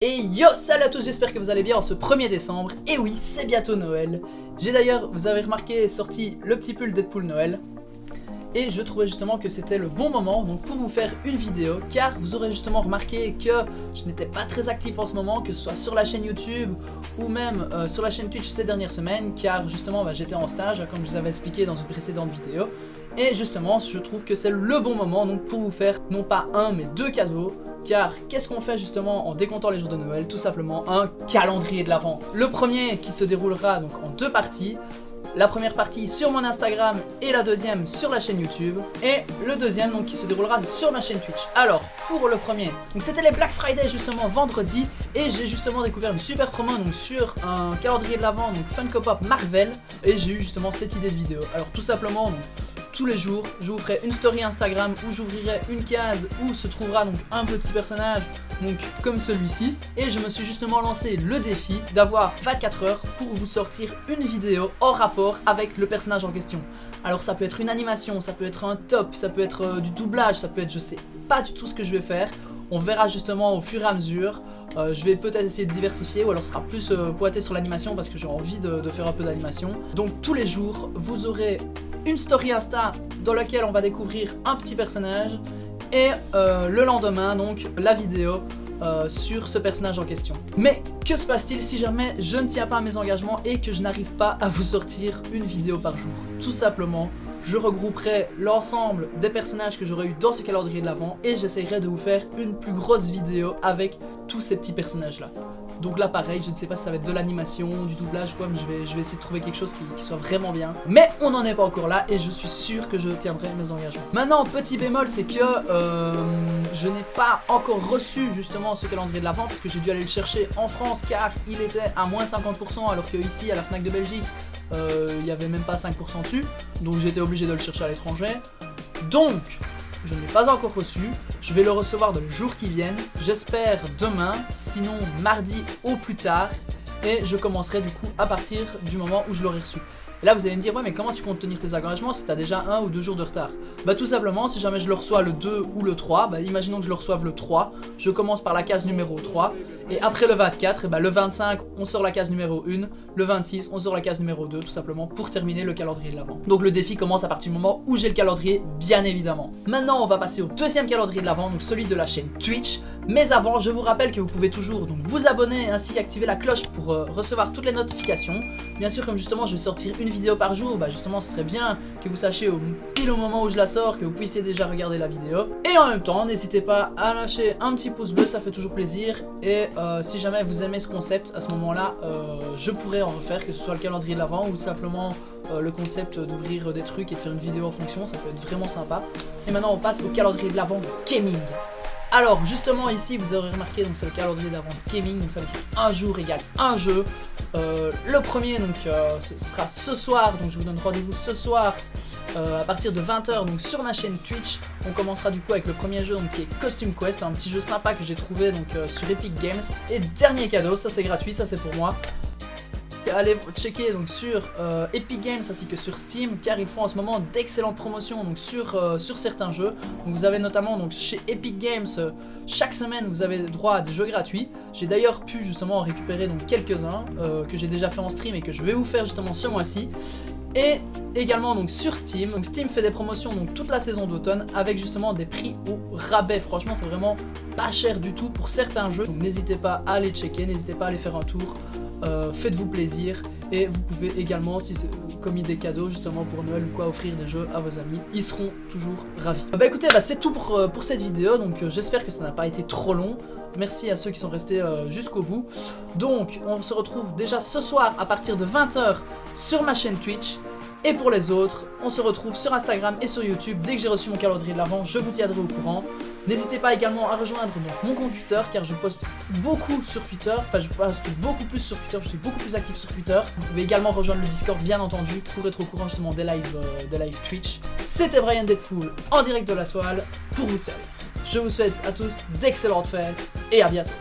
Et yo, salut à tous, j'espère que vous allez bien en ce 1er décembre. Et oui, c'est bientôt Noël. J'ai d'ailleurs, vous avez remarqué, sorti le petit pull Deadpool Noël. Et je trouvais justement que c'était le bon moment donc pour vous faire une vidéo, car vous aurez justement remarqué que je n'étais pas très actif en ce moment, que ce soit sur la chaîne YouTube ou même sur la chaîne Twitch ces dernières semaines, car justement j'étais en stage comme je vous avais expliqué dans une précédente vidéo. Et justement je trouve que c'est le bon moment donc pour vous faire non pas un mais deux cadeaux. Car qu'est-ce qu'on fait justement en décomptant les jours de Noël? Tout simplement un calendrier de l'Avent. Le premier qui se déroulera donc en deux parties. La première partie sur mon Instagram et la deuxième sur la chaîne YouTube. Et le deuxième donc qui se déroulera sur ma chaîne Twitch. Alors pour le premier, donc c'était les Black Friday justement vendredi. Et j'ai justement découvert une super promo donc sur un calendrier de l'Avent donc Funko Pop Marvel. Et j'ai eu justement cette idée de vidéo. Alors tout simplement donc, tous les jours, je vous ferai une story Instagram où j'ouvrirai une case où se trouvera donc un petit personnage donc comme celui-ci. Et je me suis justement lancé le défi d'avoir 24 heures pour vous sortir une vidéo en rapport avec le personnage en question. Alors ça peut être une animation, ça peut être un top, ça peut être du doublage, ça peut être je sais pas du tout ce que je vais faire. On verra justement au fur et à mesure. Je vais peut-être essayer de diversifier ou alors ce sera plus pointé sur l'animation parce que j'ai envie de faire un peu d'animation. Donc tous les jours vous aurez une story Insta dans laquelle on va découvrir un petit personnage et le lendemain donc la vidéo sur ce personnage en question. Mais que se passe-t-il si jamais je ne tiens pas à mes engagements et que je n'arrive pas à vous sortir une vidéo par jour? Tout simplement, je regrouperai l'ensemble des personnages que j'aurais eu dans ce calendrier de l'Avent et j'essaierai de vous faire une plus grosse vidéo avec tous ces petits personnages là. Donc là pareil, je ne sais pas si ça va être de l'animation, du doublage ou quoi, mais je vais essayer de trouver quelque chose qui soit vraiment bien. Mais on n'en est pas encore là et je suis sûr que je tiendrai mes engagements. Maintenant, petit bémol, c'est que je n'ai pas encore reçu justement ce calendrier de l'Avent parce que j'ai dû aller le chercher en France car il était à moins 50% alors que ici à la Fnac de Belgique il n'y avait même pas 5% dessus. Donc j'étais obligé de le chercher à l'étranger. Donc je ne l'ai pas encore reçu, je vais le recevoir dans les jours qui viennent, j'espère demain, sinon mardi au plus tard, et je commencerai du coup à partir du moment où je l'aurai reçu. Et là vous allez me dire, ouais mais comment tu comptes tenir tes engagements si tu as déjà 1 ou 2 jours de retard? Bah tout simplement, si jamais je le reçois le 2 ou le 3, bah imaginons que je le reçoive le 3, je commence par la case numéro 3, et après le 24, et bah le 25 on sort la case numéro 1, le 26 on sort la case numéro 2, tout simplement pour terminer le calendrier de l'Avent. Donc le défi commence à partir du moment où j'ai le calendrier, bien évidemment. Maintenant on va passer au deuxième calendrier de l'Avent, donc celui de la chaîne Twitch. Mais avant, je vous rappelle que vous pouvez toujours donc vous abonner ainsi qu'activer la cloche pour recevoir toutes les notifications. Bien sûr, comme justement je vais sortir une vidéo par jour, bah justement ce serait bien que vous sachiez pile au moment où je la sors, que vous puissiez déjà regarder la vidéo. Et en même temps, n'hésitez pas à lâcher un petit pouce bleu, ça fait toujours plaisir. Et si jamais vous aimez ce concept, à ce moment-là, je pourrais en refaire, que ce soit le calendrier de l'Avent ou simplement le concept d'ouvrir des trucs et de faire une vidéo en fonction, ça peut être vraiment sympa. Et maintenant on passe au calendrier de l'Avent gaming. Alors justement ici vous aurez remarqué donc c'est le calendrier d'Avent gaming, donc ça veut dire un jour égale un jeu. Le premier donc ce sera ce soir, donc je vous donne rendez-vous ce soir à partir de 20 h donc sur ma chaîne Twitch. On commencera du coup avec le premier jeu donc qui est Costume Quest, un petit jeu sympa que j'ai trouvé donc sur Epic Games. Et dernier cadeau, ça c'est gratuit, ça c'est pour moi. Allez checker donc sur Epic Games ainsi que sur Steam car ils font en ce moment d'excellentes promotions donc sur certains jeux. Donc vous avez notamment donc chez Epic Games chaque semaine vous avez droit à des jeux gratuits. J'ai d'ailleurs pu justement en récupérer donc quelques-uns que j'ai déjà fait en stream et que je vais vous faire justement ce mois-ci. Et également donc sur Steam, donc Steam fait des promotions donc toute la saison d'automne avec justement des prix au rabais. Franchement c'est vraiment pas cher du tout pour certains jeux. Donc n'hésitez pas à aller checker, n'hésitez pas à aller faire un tour. Faites-vous plaisir et vous pouvez également, si c'est comme idée cadeau justement pour Noël ou quoi, offrir des jeux à vos amis, ils seront toujours ravis. Bah écoutez, c'est tout pour cette vidéo, donc j'espère que ça n'a pas été trop long. Merci à ceux qui sont restés jusqu'au bout. Donc on se retrouve déjà ce soir à partir de 20 h sur ma chaîne Twitch. Et pour les autres, on se retrouve sur Instagram et sur YouTube. Dès que j'ai reçu mon calendrier de l'Avent, je vous tiendrai au courant. N'hésitez pas également à rejoindre donc, mon compte Twitter car je poste beaucoup sur Twitter. Enfin, je poste beaucoup plus sur Twitter, je suis beaucoup plus actif sur Twitter. Vous pouvez également rejoindre le Discord, bien entendu, pour être au courant justement des lives Twitch. C'était Brian Deadpool en direct de la toile pour vous servir. Je vous souhaite à tous d'excellentes fêtes et à bientôt.